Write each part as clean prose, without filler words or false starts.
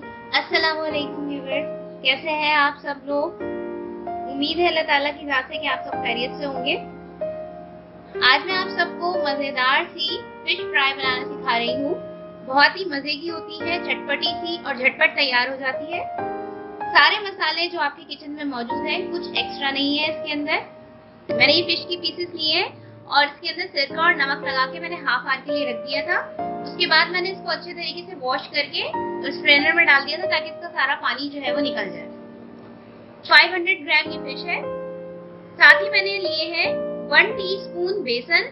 अस्सलाम वालेकुम व्यूअर्स, कैसे हैं आप सब लोग। उम्मीद है अल्लाह ताला की जात से कि आप सब खैरियत से होंगे। आज मैं आप सबको मजेदार सी फिश फ्राई बनाना सिखा रही हूँ। बहुत ही मजे की होती है, चटपटी सी और झटपट तैयार हो जाती है। सारे मसाले जो आपके किचन में मौजूद हैं, कुछ एक्स्ट्रा नहीं है इसके अंदर। मैंने ये फिश की पीसेस लिए और इसके अंदर सिरका और नमक लगा के मैंने हाफ आवर के लिए रख दिया था। उसके बाद मैंने इसको अच्छे तरीके से वॉश करके स्ट्रेनर में डाल दिया था ताकि इसका सारा पानी जो है वो निकल जाए। 500 ग्राम ये फिश है। साथ ही मैंने लिए हैं 1 टीस्पून बेसन,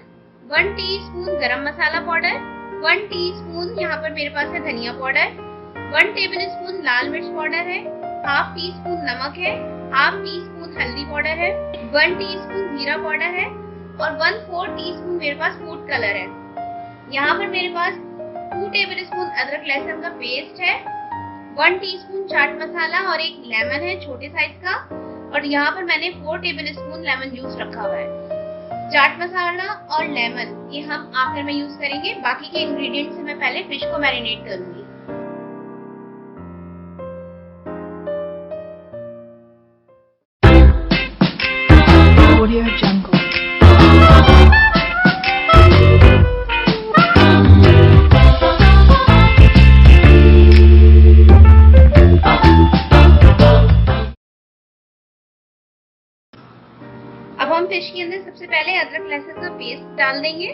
1 टीस्पून गरम मसाला पाउडर, 1 टीस्पून यहाँ पर मेरे पास है धनिया पाउडर, 1 टेबलस्पून लाल मिर्च पाउडर है, हाफ टीस्पून नमक है, हाफ टीस्पून हल्दी पाउडर है, 1 टीस्पून जीरा पाउडर है और 1/4 टीस्पून मेरे पास फूड कलर है। यहाँ पर मेरे पास 2 टेबलस्पून अदरक लहसुन का पेस्ट है, 1 टीस्पून चाट मसाला और एक लेमन है छोटे साइज का, और यहाँ पर मैंने 4 टेबलस्पून लेमन जूस रखा हुआ है। चाट मसाला और लेमन ये हम आखिर में यूज करेंगे। बाकी के इंग्रेडिएंट्स से मैं पहले फिश को मैरिनेट करूंगी। Audio Jungle. अब हम फिश के अंदर सबसे पहले अदरक लहसुन का पेस्ट डाल देंगे।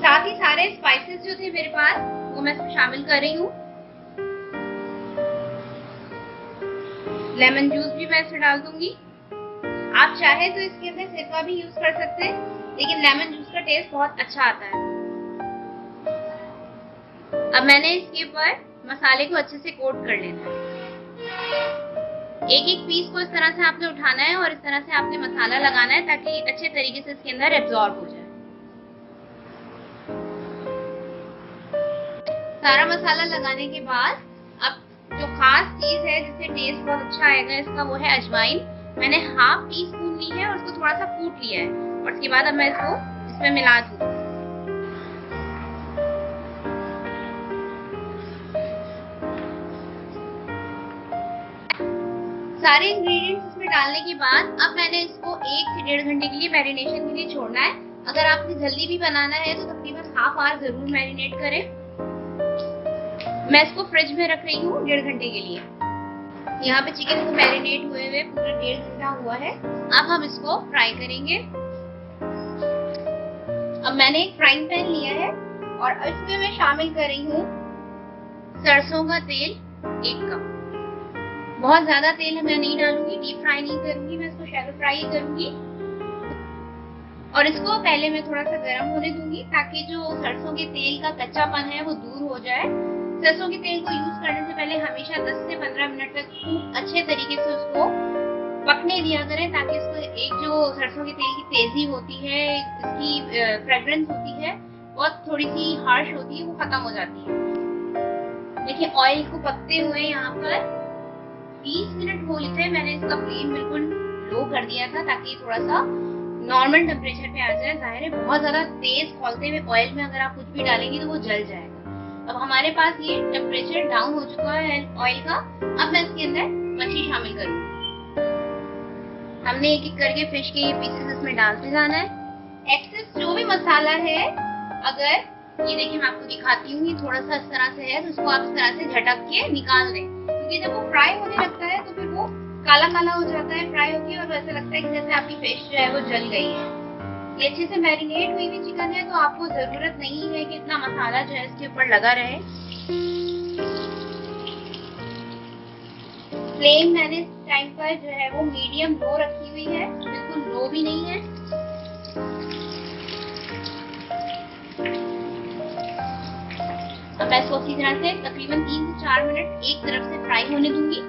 साथ ही सारे स्पाइसेस जो थे मेरे पास वो मैं इसमें शामिल कर रही हूँ। लेमन जूस भी मैं इसमें डाल दूंगी। आप चाहे तो इसके अंदर सिरका भी यूज कर सकते हैं, लेकिन लेमन जूस का टेस्ट बहुत अच्छा आता है। अब मैंने इसके ऊपर मसाले को अच्छे से कोट कर लेना है। एक एक पीस को इस तरह से आपने उठाना है और इस तरह से आपने मसाला लगाना है ताकि अच्छे तरीके से इसके अंदर एब्जॉर्ब हो जाए। सारा मसाला लगाने के बाद अब जो खास चीज है जिससे टेस्ट बहुत अच्छा आएगा इसका, वो है अजवाइन। मैंने हाफ टीस्पून ली है और उसको थोड़ा सा कूट लिया है और उसके बाद अब मैं इसको इसमें मिला दूंगी। सारे इंग्रेडिएंट्स इसमें डालने के बाद अब मैंने इसको 1 से 1.5 घंटे के लिए मैरिनेशन के लिए छोड़ना है। अगर आपने जल्दी भी बनाना है तो तकरीबन हाफ आवर जरूर मैरिनेट करें। मैं इसको फ्रिज में रख रही हूँ 1.5 घंटे के लिए। यहाँ पे चिकन को मैरिनेट हुए हुए पूरा 1.5 घंटा हुआ है। अब हम इसको फ्राई करेंगे। अब मैंने एक फ्राइंग पैन लिया है और इसमें मैं शामिल कर रही हूँ सरसों का तेल 1 कप। बहुत ज्यादा तेल मैं नहीं डालूंगी, डीप फ्राई नहीं करूंगी, मैं इसको शैलो फ्राई ही करूंगी। और इसको पहले मैं थोड़ा सा गर्म होने दूंगी ताकि जो सरसों के तेल का कच्चापन है वो दूर हो जाए। सरसों के तेल को यूज करने से पहले हमेशा 10 से 15 मिनट तक खूब अच्छे तरीके से उसको पकने दिया करें ताकि इसको एक जो सरसों के तेल की तेजी होती है, इसकी फ्रेग्रेंस होती है, बहुत थोड़ी सी हार्श होती है, वो खत्म हो जाती है। देखिए ऑयल को पकते हुए यहाँ पर 20 मिनट हो गए थे। मैंने इसका फ्लेम बिल्कुल लो कर दिया था ताकि थोड़ा सा नॉर्मल टेम्परेचर पे आ जाए। जाहिर है बहुत ज्यादा तेज खोलते हुए ऑयल में अगर आप कुछ भी डालेंगे तो वो जल जाएगा। अब हमारे पास ये टेम्परेचर डाउन हो चुका है ऑयल का। अब मैं इसके अंदर मछली शामिल करूंगी। हमने एक एक करके फिश के ये पीसेस इसमें डालते जाना है। एक्सेस जो भी मसाला है, अगर ये देखिए मैं आपको दिखाती हूँ, ये थोड़ा सा इस तरह से है तो उसको आप इस तरह से झटक के निकाल दें, क्योंकि जब वो फ्राई होने लगता है तो फिर वो काला काला हो जाता है फ्राई होके और वैसा लगता है कि जैसे आपकी फिश जो है वो जल गई है। ये अच्छे से मैरिनेट हुई हुई चिकन है तो आपको जरूरत नहीं है कि इतना मसाला जो है इसके ऊपर लगा रहे। फ्लेम मैंने इस टाइम पर जो है वो मीडियम लो रखी हुई है, बिल्कुल लो भी नहीं है। अब मैं इसको अच्छी तरह से तकरीबन 3 से 4 मिनट एक तरफ से फ्राई होने दूंगी।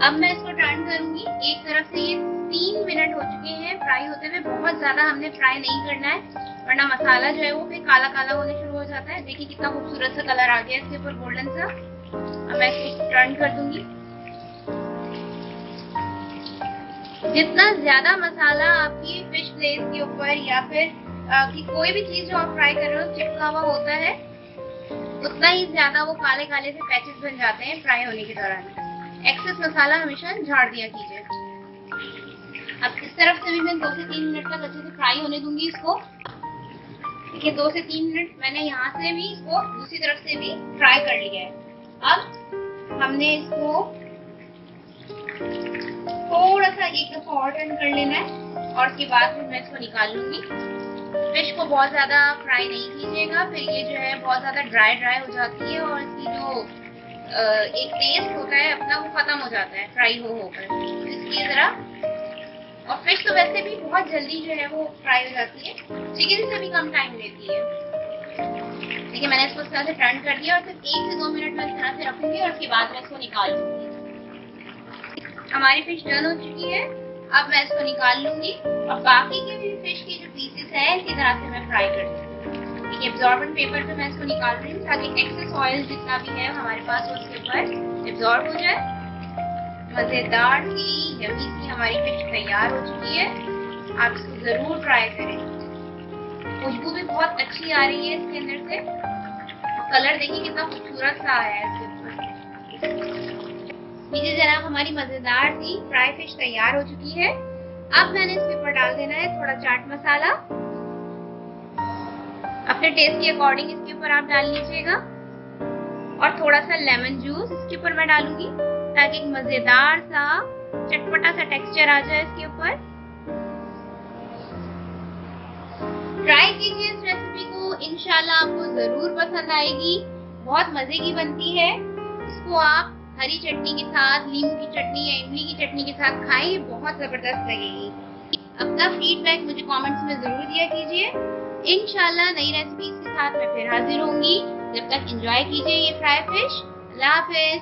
अब मैं इसको टर्न करूंगी। एक तरफ से ये 3 मिनट हो चुके हैं फ्राई होते हुए। बहुत ज्यादा हमने फ्राई नहीं करना है वरना मसाला जो है वो फिर काला काला होने शुरू हो जाता है। देखिए कितना खूबसूरत सा कलर आ गया इसके ऊपर, गोल्डन सा। अब मैं इसको टर्न कर दूंगी। जितना ज्यादा मसाला आपकी फिश प्लेट के ऊपर या फिर कि कोई भी चीज जो आप फ्राई कर रहे हो चिपका हुआ होता है, उतना ही ज्यादा वो काले काले से पैचेस बन जाते हैं फ्राई होने के दौरान। एक्सेस मसाला हमेशा झाड़ दिया कीजिए। अब इस तरफ से भी मैं 2 से 3 मिनट तक अच्छे से फ्राई होने दूंगी इसको। देखिए 2 से 3 मिनट मैंने यहाँ से भी इसको दूसरी तरफ से भी फ्राई कर लिया है। अब हमने इसको थोड़ा सा एक दफा और टर्न कर लेना है और उसके बाद फिर मैं इसको निकाल लूंगी। फिश को बहुत ज्यादा फ्राई नहीं कीजिएगा, फिर ये जो है बहुत ज्यादा ड्राई ड्राई हो जाती है और इसकी जो एक टेस्ट होता है अपना वो खत्म हो जाता है फ्राई हो होकर। तो इसलिए जरा, और फिश तो वैसे भी बहुत जल्दी जो है वो फ्राई हो जाती है, चिकन से भी कम टाइम लेती है। देखिए मैंने इसको इस तरह से टर्न कर दिया और फिर 1 से 2 मिनट में इस तरह से रखूंगी और उसके बाद मैं इसको निकाल लूंगी। हमारी फिश डन हो चुकी है। अब मैं इसको निकाल लूंगी और बाकी के भी फिश के जो पीसेस हैं इसी तरह से मैं फ्राई कर दूंगी। एक एब्जॉर्बेंट पेपर पे मैं इसको निकाल रही हूँ ताकि एक्सेस ऑयल जितना भी है हमारे पास उसके ऊपर एब्जॉर्ब हो जाए। मजेदार सी यम्मी सी हमारी फिश तैयार हो चुकी है। आप इसको जरूर ट्राई करें। खुशबू भी बहुत अच्छी आ रही है इसके अंदर से, और कलर देखिए कितना खूबसूरत सा आया है इसके ऊपर। लीजिए जनाब, हमारी मजेदार सी फ्राई फिश तैयार हो चुकी है। अब मैंने इसके ऊपर डाल देना है थोड़ा चाट मसाला। अपने टेस्ट के अकॉर्डिंग इसके ऊपर आप डाल लीजिएगा, और थोड़ा सा लेमन जूस इसके ऊपर मैं डालूंगी ताकि एक मजेदार सा चटपटा सा टेक्सचर आ जाए इसके ऊपर। ट्राई कीजिए इस रेसिपी को, इंशाल्लाह आपको जरूर पसंद आएगी। बहुत मजे की बनती है। इसको आप हरी चटनी के साथ, नींबू की चटनी या इमली की चटनी के साथ खाएं, बहुत जबरदस्त लगेगी। अपना फीडबैक मुझे कमेंट्स में जरूर दिया कीजिए। इंशाल्लाह नई रेसिपीज के साथ मैं फिर हाजिर होंगी। जब तक एंजॉय कीजिए ये फ्राई फिश। अल्लाह हाफिज।